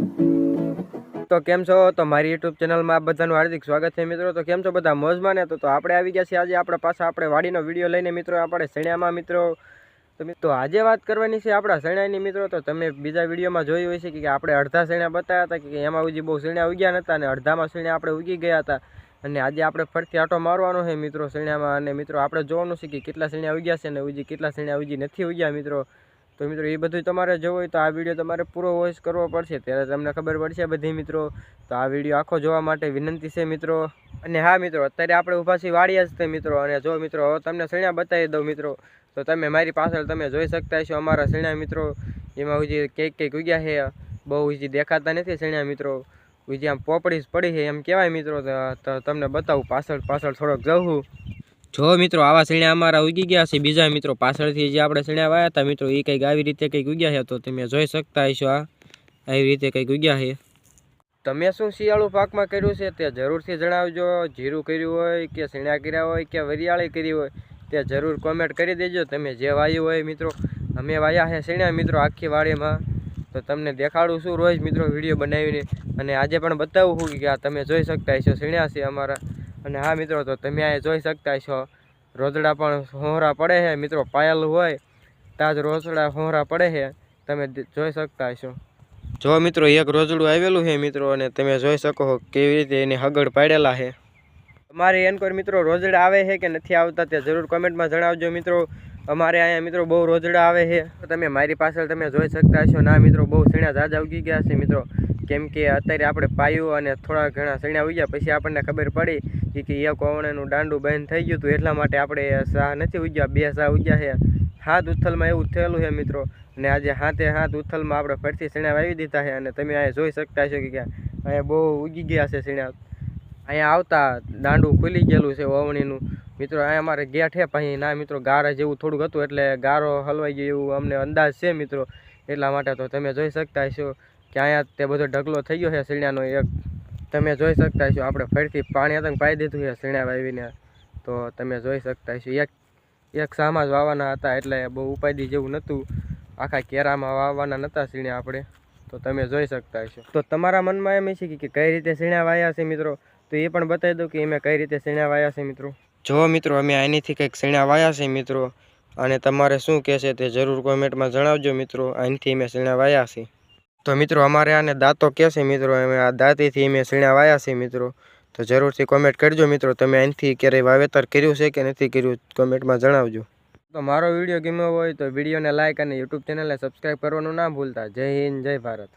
તો કેમ છો? તો મારી યુટ્યુબ ચેનલમાં આપ બધાનું હાર્દિક સ્વાગત છે મિત્રો. તો કેમ છો બધા મોજમાં ને? તો આપણે આવી ગયા છીએ આજે આપણા પાછા આપણે વાડીનો વિડીયો લઈને મિત્રો, આપણે સણિયામાં મિત્રો. તો આજે વાત કરવાની છે આપણા સણિયાની મિત્રો. તો તમે બીજા વિડીયોમાં જોયું હોય છે કે આપણે અડધા સણિયા બતાવ્યા હતા કે એમાં હજી બહુ સણિયા ઉગ્યા નહોતા અને અડધામાં સણિયા આપણે ઉગી ગયા હતા. અને આજે આપણે ફરીથી આટો મારવાનો છે મિત્રો સણિયામાં. અને મિત્રો આપણે જોવાનું છે કે કેટલા સણિયા ઉગ્યા છે અને કેટલા સણિયા નથી ઉગ્યા મિત્રો. તો મિત્રો એ બધું તમારે જોવું હોય તો આ વિડીયો તમારે પૂરો વોચ કરવો પડશે, ત્યારે તમને ખબર પડશે બધી મિત્રો. તો આ વિડીયો આખો જોવા માટે વિનંતી છે મિત્રો. અને હા મિત્રો, અત્યારે આપણે ઊભા છીએ વાડીએ જ તે મિત્રો. અને જો મિત્રો હવે તમને સણિયા બતાવી દઉં મિત્રો. તો તમે મારી પાછળ તમે જોઈ શકતા હશો અમારા સણિયા મિત્રો. એમાં હજી કંઈક ઉગ્યા છે, બહુ હજી દેખાતા નથી સણિયા મિત્રો. હજી આમ પોપડી જ પડી છે એમ કહેવાય મિત્રો. તો તમને બતાવું પાછળ થોડોક જવું. જો મિત્રો આવા સણિયા અમારા ઉગી ગયા છે. બીજા મિત્રો પાછળથી જે આપણે સણિયા વાયા હતા મિત્રો, એ કંઈક આવી રીતે કંઈક ઉગ્યા છે. તો તમે જોઈ શકતા હશો આવી રીતે કંઈક ઉગ્યા છે. તમે શું શિયાળુ પાકમાં કર્યું છે તે જરૂરથી જણાવજો. જીરું કર્યું હોય કે સણિયા કર્યા હોય કે વરિયાળી કરી હોય તે જરૂર કોમેન્ટ કરી દેજો. તમે જે વાયું હોય મિત્રો. અમે વાયા છે સણિયા મિત્રો આખી વાડીમાં. તો તમને દેખાડું છું રોજ મિત્રો વિડીયો બનાવીને. અને આજે પણ બતાવું છું કે આ તમે જોઈ શકતા હશો સણિયા છે અમારા. અને હા મિત્રો, તો તમે આ જોઈ શકતા છો રોજડા પણ હોહરા પડે છે મિત્રો. પાયેલું હોય ત્યાં જ રોજડા હોહરા પડે છે, તમે જોઈ શકતા હશો. જો મિત્રો એક રોજડું આવેલું છે મિત્રો, અને તમે જોઈ શકો છો કેવી રીતે એની હગડ પાડેલા છે. અમારે એનકોર મિત્રો રોજડા આવે છે કે નથી આવતા તે જરૂર કોમેન્ટમાં જણાવજો મિત્રો. અમારે અહીંયા મિત્રો બહુ રોજડા આવે છે. તમે મારી પાછળ તમે જોઈ શકતા હશો. ના મિત્રો બહુ સણિયા ઝાઝા ઉગી ગયા છે મિત્રો. કેમ કે અત્યારે આપણે પાયું અને થોડા ઘણા સણિયા ઉગ્યા પછી આપણને ખબર પડી કે એક ઓવણાનું દાંડું બંધ થઈ ગયું હતું. એટલા માટે આપણે શાહ નથી ઉગ્યા, 2 શાહ ઉગ્યા છે. 7 ઉથલમાં એવું થયેલું છે મિત્રો. અને આજે 7 ઉથલમાં આપણે ફરીથી સણિયા વાવી દીધા છે. અને તમે અહીંયા જોઈ શકતા છો કે અહીંયા બહુ ઉગી ગયા છે સણિયા. અહીંયા આવતા દાંડું ખુલી ગયેલું છે ઓવણીનું મિત્રો. અહીંયા અમારે ગેટ છે પછી ના મિત્રો ગારા જેવું થોડુંક હતું, એટલે ગારો હલવાઈ ગયો એવું અમને અંદાજ છે મિત્રો. એટલા માટે તો તમે જોઈ શકતા છો કે અહીંયા તે બધો ઢગલો થઈ ગયો છે સણિયાનો એક. તમે જોઈ શકતા છો આપણે ફરીથી પાણી આતંક પાઈ દીધું છે સણિયા વાવીને. તો તમે જોઈ શકતા છો એક શામાં જ વાવવાના હતા, એટલે બહુ ઉપાધિ જેવું નહોતું. આખા કેરામાં વાવવાના નહોતા સણિયા આપણે. તો તમે જોઈ શકતા હશો. તો તમારા મનમાં એમ છે કે કઈ રીતે સણિયા વાયા છે મિત્રો, તો એ પણ બતાવી દઉં કે અમે કઈ રીતે સણિયા વાયા છે મિત્રો. જો મિત્રો અમે અહીંથી કંઈક સણિયા વાયા છે મિત્રો. અને તમારે શું કહેશે તે જરૂર કોમેન્ટમાં જણાવજો મિત્રો. અહીંથી અમે સણિયા વાયા છે. તો મિત્રો અમારે આને દાંતો કહેશે મિત્રો. અમે આ દાંતીથી અમે સણિયા વાયા છે મિત્રો. તો જરૂરથી કોમેન્ટ કરજો મિત્રો. તમે અહીંથી ક્યારેય વાવેતર કર્યું છે કે નથી કર્યું કોમેન્ટમાં જણાવજો. તો મારો વિડીયો ગમ્યો હોય તો વિડીયોને લાઇક અને યુટ્યુબ ચેનલને સબસ્ક્રાઈબ કરવાનું ના ભૂલતા. જય હિન્દ, જય ભારત.